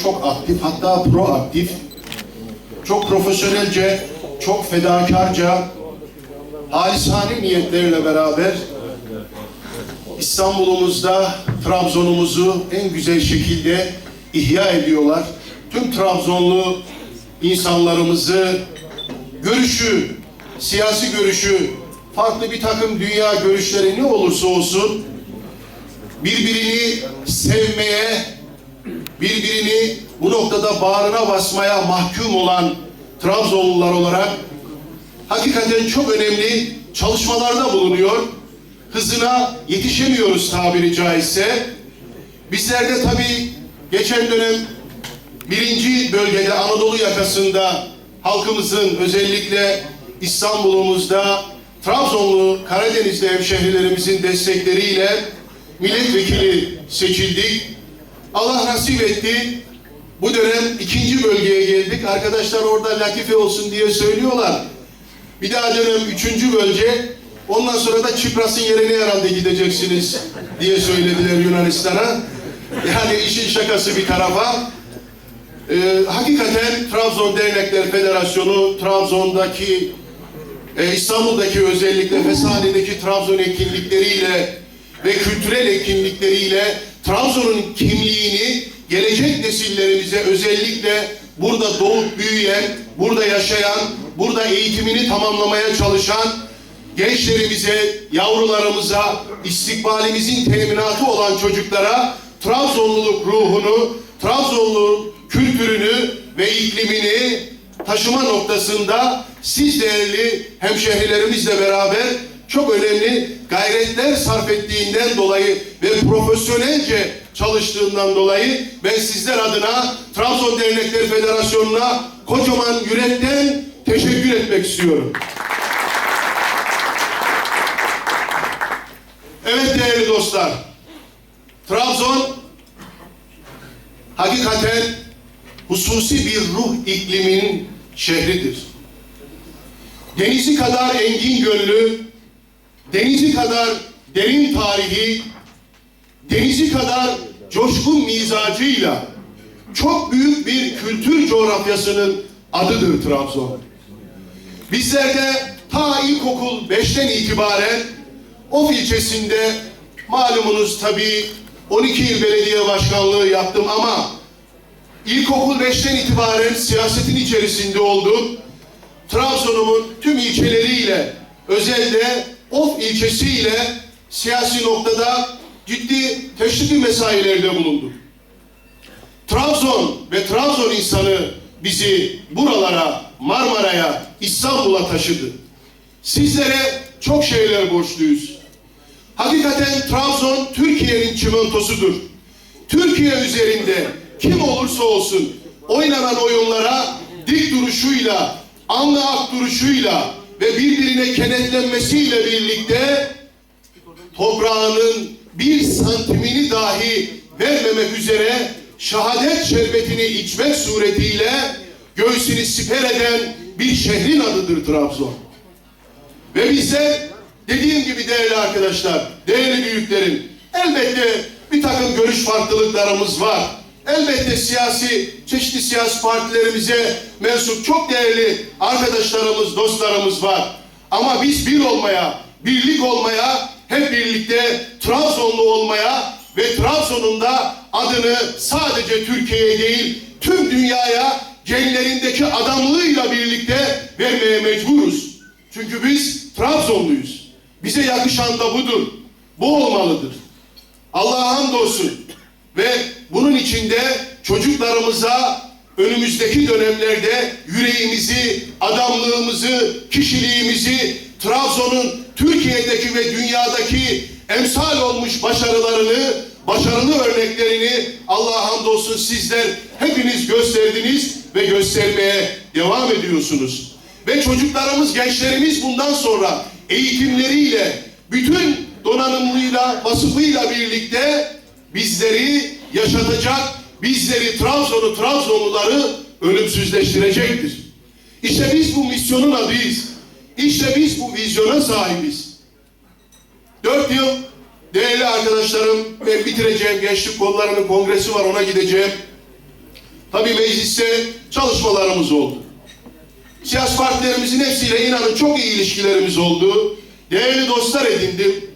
çok aktif, hatta proaktif, çok profesyonelce, çok fedakarca, halisane niyetlerle beraber İstanbul'umuzda Trabzon'umuzu en güzel şekilde ihya ediyorlar. Tüm Trabzonlu insanlarımızı görüşü, siyasi görüşü, farklı bir takım dünya görüşleri ne olursa olsun birbirini sevmeye, birbirini bu noktada bağrına basmaya mahkum olan Trabzonlular olarak hakikaten çok önemli çalışmalarda bulunuyor. Hızına yetişemiyoruz tabiri caizse. Bizler de tabii geçen dönem birinci bölgede Anadolu yakasında halkımızın özellikle İstanbul'umuzda Trabzonlu, Karadenizli hemşehrilerimizin destekleriyle milletvekili seçildik. Allah nasip etti. Bu dönem ikinci bölgeye geldik. Arkadaşlar orada latife olsun diye söylüyorlar. Bir daha dönem üçüncü bölge. Ondan sonra da Çipras'ın yerine herhalde gideceksiniz diye söylediler Yunanistan'a. Yani işin şakası bir tarafa. Hakikaten Trabzon Dernekler Federasyonu, Trabzon'daki, İstanbul'daki özellikle Fesani'deki Trabzon etkinlikleriyle ve kültürel etkinlikleriyle Trabzon'un kimliğini gelecek nesillerimize özellikle burada doğup büyüyen, burada yaşayan, burada eğitimini tamamlamaya çalışan gençlerimize, yavrularımıza, istikbalimizin teminatı olan çocuklara Trabzonluluk ruhunu, Trabzonluğun kültürünü ve iklimini taşıma noktasında siz değerli hemşehrilerimizle beraber çok önemli gayretler sarf ettiğinden dolayı ve profesyonelce çalıştığından dolayı ben sizler adına Trabzon Dernekler Federasyonu'na kocaman yürekten teşekkür etmek istiyorum. Evet değerli dostlar, Trabzon hakikaten hususi bir ruh ikliminin şehridir. Denizi kadar engin gönlü, denizi kadar derin tarihi, denizi kadar coşkun mizacıyla çok büyük bir kültür coğrafyasının adıdır Trabzon. Bizler de ta ilkokul 5'ten itibaren Of ilçesinde malumunuz tabii 12 yıl belediye başkanlığı yaptım ama ilkokul 5'ten itibaren siyasetin içerisinde oldum. Trabzon'umun tüm ilçeleriyle, özelde Of ilçesiyle siyasi noktada ciddi teşvik mesailerde bulundum. Trabzon ve Trabzon insanı bizi buralara, Marmara'ya, İstanbul'a taşıdı. Sizlere çok şeyler borçluyuz. Hakikaten Trabzon Türkiye'nin çimentosudur. Türkiye üzerinde kim olursa olsun oynanan oyunlara dik duruşuyla, anlı ak duruşuyla ve birbirine kenetlenmesiyle birlikte toprağının bir santimini dahi vermemek üzere şehadet şerbetini içmek suretiyle göğsünü siper eden bir şehrin adıdır Trabzon. Ve bize dediğim gibi değerli arkadaşlar, değerli büyüklerim, elbette bir takım görüş farklılıklarımız var. Elbette çeşitli siyasi partilerimize mensup çok değerli arkadaşlarımız, dostlarımız var. Ama biz bir olmaya, birlik olmaya, hep birlikte Trabzonlu olmaya ve Trabzon'un da adını sadece Türkiye'ye değil, tüm dünyaya genlerindeki adamlığıyla birlikte vermeye mecburuz. Çünkü biz Trabzonluyuz. Bize yakışan da budur. Bu olmalıdır. Allah'a hamdolsun. Ve bunun içinde çocuklarımıza önümüzdeki dönemlerde yüreğimizi, adamlığımızı, kişiliğimizi, Trabzon'un Türkiye'deki ve dünyadaki emsal olmuş başarılarını, başarılı örneklerini Allah'a hamdolsun sizler hepiniz gösterdiniz ve göstermeye devam ediyorsunuz. Ve çocuklarımız, gençlerimiz bundan sonra eğitimleriyle, bütün donanımlıyla, vasıfıyla birlikte bizleri yaşatacak, bizleri Trabzon'u, Trabzonluları ölümsüzleştirecektir. İşte biz bu misyonun adıyız. İşte biz bu vizyona sahibiz. 4 yıl değerli arkadaşlarım, ben bitireceğim, Gençlik Kolları'nın kongresi var, ona gideceğim. Tabii mecliste çalışmalarımız oldu. Siyasi partilerimizin hepsiyle inanın çok iyi ilişkilerimiz oldu. Değerli dostlar edindim.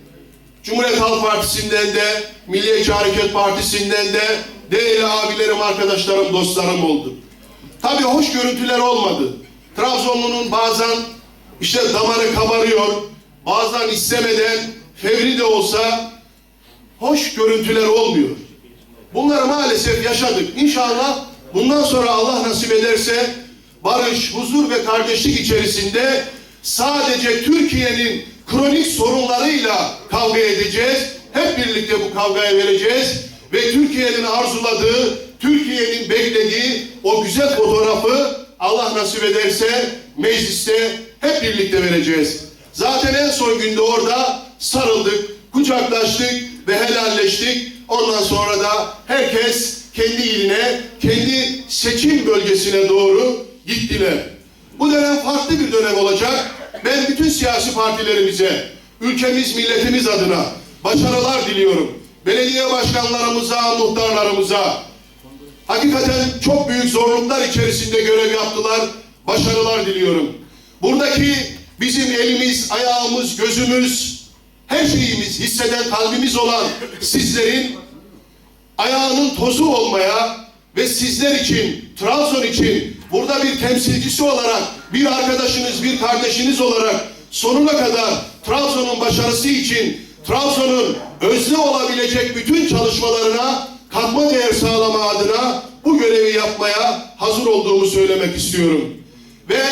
Cumhuriyet Halk Partisi'nden de, Milliyetçi Hareket Partisi'nden de değerli abilerim, arkadaşlarım, dostlarım oldu. Tabii hoş görüntüler olmadı. Trabzonlu'nun bazen işte damarı kabarıyor, bazen istemeden, fevri de olsa hoş görüntüler olmuyor. Bunları maalesef yaşadık. İnşallah bundan sonra Allah nasip ederse barış, huzur ve kardeşlik içerisinde sadece Türkiye'nin kronik sorunlarıyla kavga edeceğiz. Hep birlikte bu kavgaya vereceğiz ve Türkiye'nin arzuladığı, Türkiye'nin beklediği o güzel fotoğrafı Allah nasip ederse mecliste hep birlikte vereceğiz. Zaten en son günde orada sarıldık, kucaklaştık ve helalleştik. Ondan sonra da herkes kendi iline, kendi seçim bölgesine doğru gittiler. Bu dönem farklı bir dönem olacak. Ben bütün siyasi partilerimize, ülkemiz, milletimiz adına başarılar diliyorum. Belediye başkanlarımıza, muhtarlarımıza hakikaten çok büyük zorluklar içerisinde görev yaptılar. Başarılar diliyorum. Buradaki bizim elimiz, ayağımız, gözümüz, her şeyimiz, hisseden kalbimiz olan sizlerin ayağının tozu olmaya ve sizler için, Trabzon için burada bir temsilcisi olarak, bir arkadaşınız, bir kardeşiniz olarak sonuna kadar Trabzon'un başarısı için, Trabzon'un özne olabilecek bütün çalışmalarına katma değer sağlama adına bu görevi yapmaya hazır olduğumu söylemek istiyorum. Ve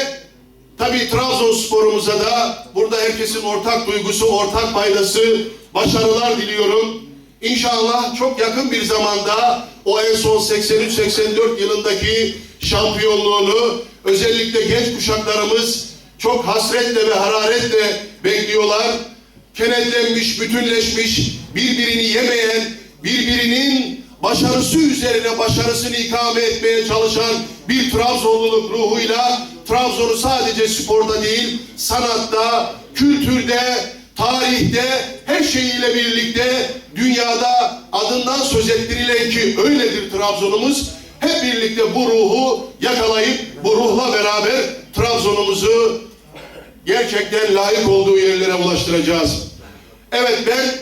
tabii Trabzonspor'umuza da burada herkesin ortak duygusu, ortak paydası, başarılar diliyorum. İnşallah çok yakın bir zamanda o en son 83-84 yılındaki şampiyonluğunu özellikle genç kuşaklarımız çok hasretle ve hararetle bekliyorlar. Kenetlenmiş, bütünleşmiş, birbirini yemeyen, birbirinin başarısı üzerine başarısını ikame etmeye çalışan bir Trabzonluluk ruhuyla Trabzon'u sadece sporda değil, sanatta, kültürde, tarihte, her şeyiyle birlikte dünyada adından söz ettirilen ki öyledir Trabzon'umuz. Hep birlikte bu ruhu yakalayıp bu ruhla beraber Trabzon'umuzu gerçekten layık olduğu yerlere ulaştıracağız. Evet, ben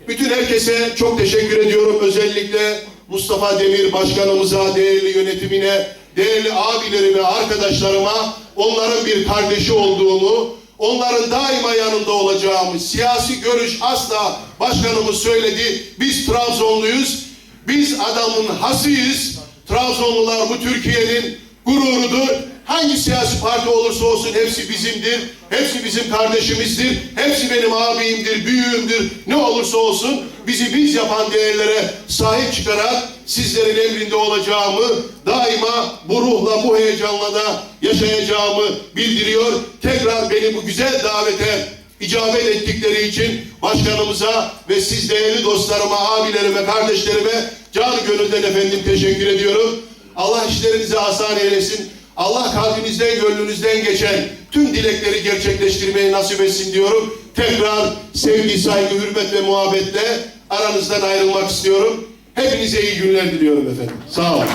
bütün herkese çok teşekkür ediyorum. Özellikle Mustafa Demir Başkanımıza, değerli yönetimine, değerli abilerime, arkadaşlarıma onların bir kardeşi olduğumu, onların daima yanında olacağımı, siyasi görüş asla, başkanımız söyledi, biz Trabzonluyuz, biz adamın hasıyız, Trabzonlular bu Türkiye'nin gururudur. Hangi siyasi parti olursa olsun hepsi bizimdir, hepsi bizim kardeşimizdir, hepsi benim abimdir, büyüğümdür, ne olursa olsun bizi biz yapan değerlere sahip çıkarak sizlerin emrinde olacağımı, daima bu ruhla, bu heyecanla da yaşayacağımı bildiriyor. Tekrar beni bu güzel davete icabet ettikleri için başkanımıza ve siz değerli dostlarıma, abilerime, kardeşlerime canı gönülden efendim teşekkür ediyorum. Allah işlerinizi asan eylesin. Allah kalbinizden, gönlünüzden geçen tüm dilekleri gerçekleştirmeyi nasip etsin diyorum. Tekrar sevgi, saygı, hürmet ve muhabbetle aranızdan ayrılmak istiyorum. Hepinize iyi günler diliyorum efendim. Sağ olun.